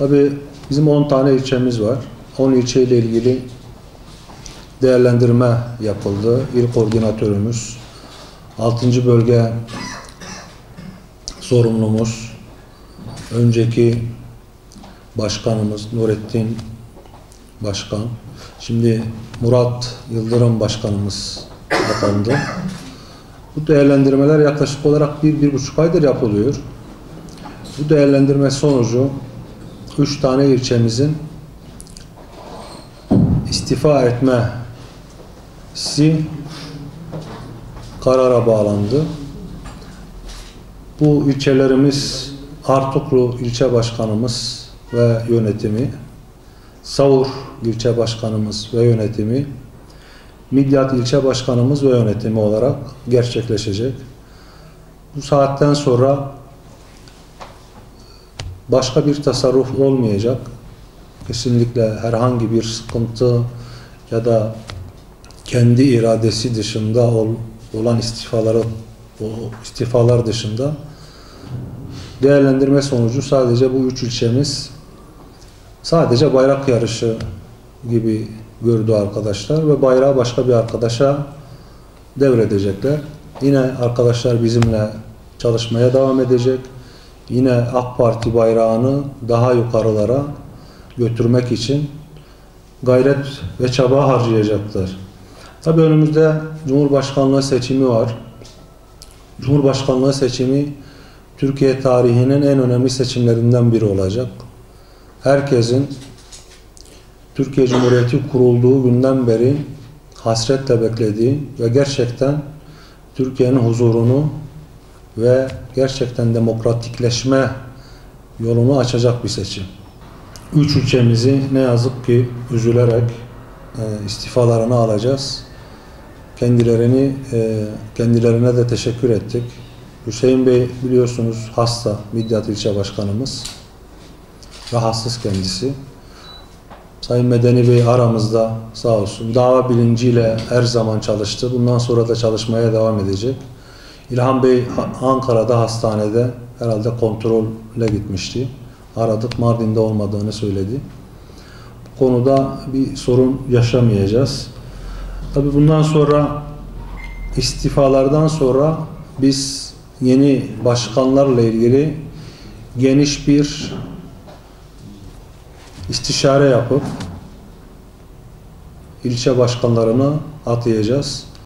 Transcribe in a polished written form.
Tabii bizim 10 tane ilçemiz var. 10 ilçeyle ilgili değerlendirme yapıldı. İl koordinatörümüz, 6. bölge sorumlumuz, önceki başkanımız Nurettin Başkan, şimdi Murat Yıldırım Başkanımız atandı. Bu değerlendirmeler yaklaşık olarak 1-1,5 aydır yapılıyor. Bu değerlendirme sonucu 3 tane ilçemizin istifa etmesi karara bağlandı. Bu ilçelerimiz Artuklu ilçe başkanımız ve yönetimi, Savur ilçe başkanımız ve yönetimi, Midyat ilçe başkanımız ve yönetimi olarak gerçekleşecek. Bu saatten sonra başka bir tasarruf olmayacak. Kesinlikle herhangi bir sıkıntı ya da kendi iradesi dışında olan istifalar dışında değerlendirme sonucu sadece bu 3 ilçemiz sadece bayrak yarışı gibi gördü arkadaşlar ve bayrağı başka bir arkadaşa devredecekler. Yine arkadaşlar bizimle çalışmaya devam edecek. Yine AK Parti bayrağını daha yukarılara götürmek için gayret ve çaba harcayacaklar. Tabii önümüzde Cumhurbaşkanlığı seçimi var. Cumhurbaşkanlığı seçimi Türkiye tarihinin en önemli seçimlerinden biri olacak. Herkesin Türkiye Cumhuriyeti kurulduğu günden beri hasretle beklediği ve gerçekten Türkiye'nin huzurunu ve gerçekten demokratikleşme yolunu açacak bir seçim. 3 ilçemizi ne yazık ki üzülerek istifalarını alacağız. Kendilerine de teşekkür ettik. Hüseyin Bey biliyorsunuz hasta, Midyat ilçe başkanımız. Rahatsız kendisi. Sayın Medeni Bey aramızda sağ olsun. Dava bilinciyle her zaman çalıştı. Bundan sonra da çalışmaya devam edecek. İlhan Bey Ankara'da hastanede herhalde kontrolle gitmişti. Aradık, Mardin'de olmadığını söyledi. Bu konuda bir sorun yaşamayacağız. Tabii bundan sonra istifalardan sonra biz yeni başkanlarla ilgili geniş bir istişare yapıp ilçe başkanlarını atayacağız.